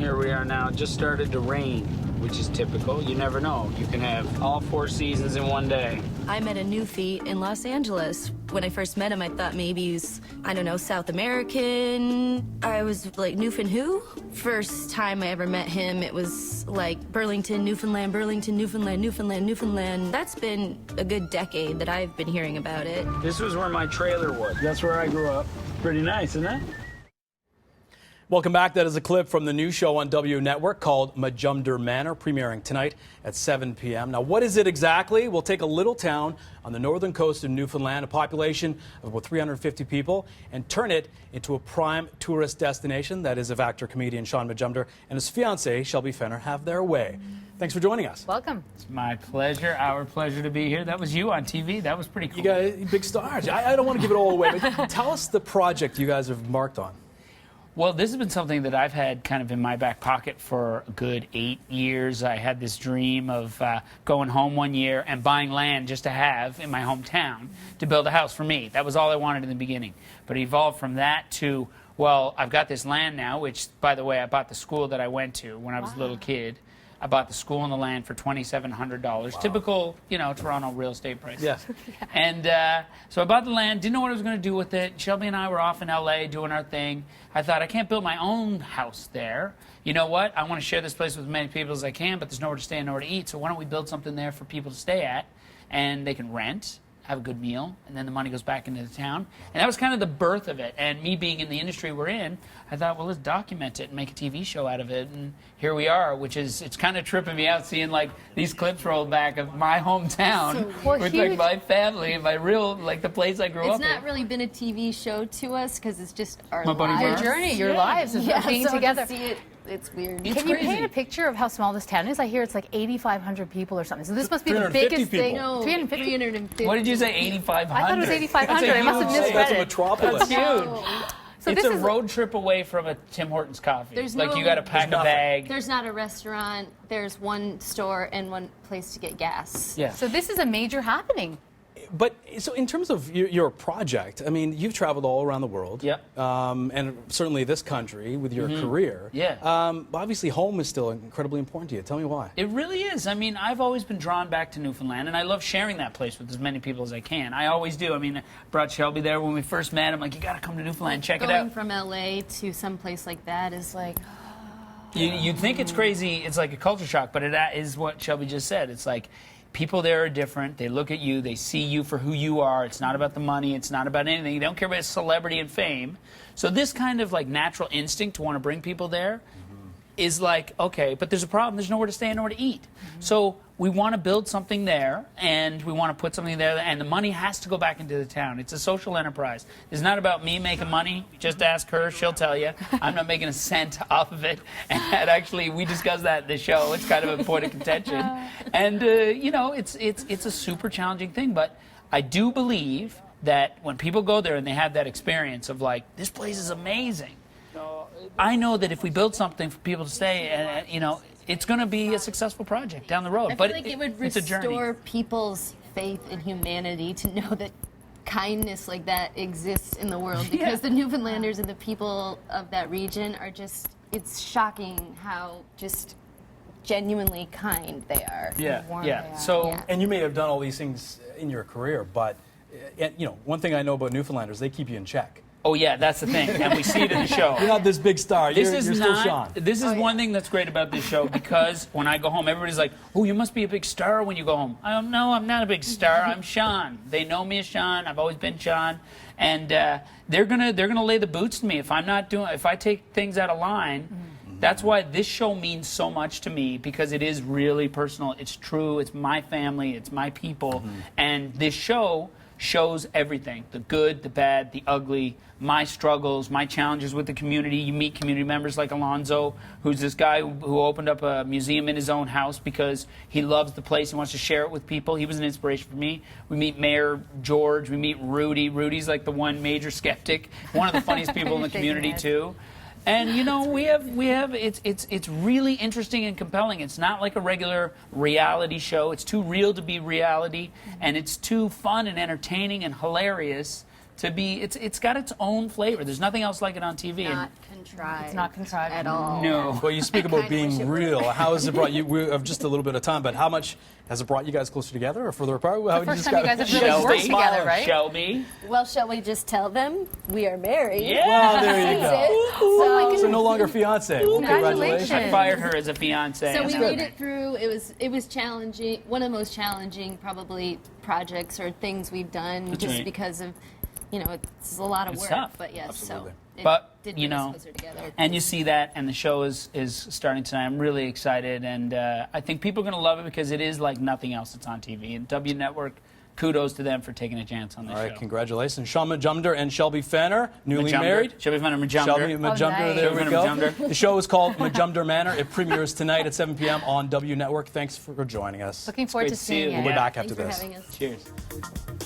here we are now. It just started to rain, which is typical. You never know. You can have all 4 seasons in one day. I met a newfie in Los Angeles. When I first met him, I thought maybe he's, I don't know, South American. I was like, Newfin who? First time I ever met him, it was like Burlington, Newfoundland, Burlington, Newfoundland, Newfoundland, Newfoundland. That's been a good decade that I've been hearing about it. This was where my trailer was. That's where I grew up. Pretty nice, isn't it? Welcome back. That is a clip from the new show on W Network called Majumder Manor, premiering tonight at 7 p.m. Now, what is it exactly? We'll take a little town on the northern coast of Newfoundland, a population of about 350 people, and turn it into a prime tourist destination. That is if actor, comedian Shaun Majumder and his fiancee, Shelby Fenner, have their way. Thanks for joining us. Welcome. It's my pleasure, our pleasure to be here. That was you on TV. That was pretty cool. You guys, big stars. I don't want to give it all away, but tell us the project you guys have embarked on. Well, this has been something that I've had kind of in my back pocket for a good 8 years. I had this dream of going home one year and buying land just to have in my hometown to build a house for me. That was all I wanted in the beginning. But it evolved from that to, well, I've got this land now, which, by the way, I bought the school that I went to when I was a little kid. I bought the school and the land for $2,700. Wow. Typical, you know, Toronto real estate prices. Yes. And so I bought the land, didn't know what I was going to do with it. Shelby and I were off in L.A. doing our thing. I thought, I can't build my own house there. You know what? I want to share this place with as many people as I can, but there's nowhere to stay and nowhere to eat. So why don't we build something there for people to stay at, and they can rent, have a good meal, and then the money goes back into the town. And that was kind of the birth of it. And me being in the industry we're in, I thought, well, let's document it and make a TV show out of it. And here we are, which is, it's kind of tripping me out seeing like these clips rolled back of my hometown with like my family and my real, like the place I grew up in. It's not really been a TV show to us because it's just our My buddy lives. Your journey, your lives of being so together. To see it, it's weird. Can you paint a picture of how small this town is? I hear it's like 8,500 people or something. So this must be the 350 biggest thing. people. No, 350. What did you say, 8,500? I thought it was 8,500. I must have misread That's a it. metropolis. That's huge. So It's this a is road trip away from a Tim Hortons coffee. There's like no- you got to pack a nothing. bag. There's not a restaurant. There's one store and one place to get gas. Yeah. So this is a major happening. But so in terms of your project, I mean, you've traveled all around the world. Yep. And certainly this country with your career. Yeah. Obviously, home is still incredibly important to you. Tell me why. It really is. I mean, I've always been drawn back to Newfoundland, and I love sharing that place with as many people as I can. I always do. I mean, I brought Shelby there when we first met. I'm like, you got to come to Newfoundland, check it Going out. from LA to some place like that is like, You'd think it's crazy. It's like a culture shock, but it is what Shelby just said. It's like people there are different. They look at you. They see you for who you are. It's not about the money. It's not about anything. They don't care about celebrity and fame. So this kind of like natural instinct to want to bring people there is like, okay, but there's a problem. There's nowhere to stay and nowhere to eat. So we want to build something there, and we want to put something there, and the money has to go back into the town. It's a social enterprise. It's not about me making money. Just ask her. She'll tell you. I'm not making a cent off of it. And actually, we discussed that in the show. It's kind of a point of contention. And, you know, it's a super challenging thing, but I do believe that when people go there and they have that experience of like, this place is amazing, I know that if we build something for people to stay, and you know, it's going to be a successful project down the road. I but feel like it would it's a journey. restore people's faith in humanity to know that kindness like that exists in the world, because the Newfoundlanders and the people of that region are just, it's shocking how just genuinely kind they are. Yeah, warm yeah. they are. So Yeah. And you may have done all these things in your career, but you know, one thing I know about Newfoundlanders, they keep you in check. oh yeah, that's the thing, and we see it in the show. You're not this big star. This you're is still not. Shaun. This is one thing that's great about this show, because when I go home, everybody's like, "Oh, you must be a big star when you go home." I don't know. I'm not a big star. I'm Shaun. They know me as Shaun. I've always been Shaun, and they're gonna lay the boots to me if I'm not doing. If I take things out of line. That's why this show means so much to me, because it is really personal. It's true. It's my family. It's my people, and this show shows everything: the good, the bad, the ugly, my struggles, my challenges with the community. You meet community members like Alonzo, who's this guy who opened up a museum in his own house because he loves the place and wants to share it with people. He was an inspiration for me. We meet Mayor George. We meet Rudy. Rudy's like the one major skeptic, one of the funniest people in the community too. And you know, we have it's really interesting and compelling. It's not like a regular reality show. It's too real to be reality, and it's too fun and entertaining and hilarious to be. It's got its own flavor. There's nothing else like it on TV. Not contrived. It's not contrived at all. No. Well, you speak about kinda wish being it were. real. How has it brought you? We have just a little bit of time, but how much has it brought you guys closer together or further apart? How would first you time you guys have really Shelby. worked together, right? Shelby. Well, shall we just tell them we are married? Yeah. Well, there you That's go. it. So no longer fiance. Well, Congratulations. I fired her as a fiance. So we good. made it through. It was challenging. One of the most challenging, probably, projects or things we've done, That's just right. because of, it's a lot of It's work. tough. But yes, Absolutely. so it But, did you bring us know, closer together. and you see that, and the show is starting tonight. I'm really excited, and I think people are going to love it because it is like nothing else that's on TV. And W Network, kudos to them for taking a chance on this All right, show. congratulations. Shaun Majumder and Shelby Fenner, newly Majumder. married. Shelby Fenner, Majumder. Shelby Majumder, nice. there we Shelby go. Majumder. The show is called Majumder Manor. It premieres tonight at 7 p.m. on W Network. Thanks for joining us. Looking forward great to to see seeing you. it. We'll be back Thanks after for this. having us. Cheers.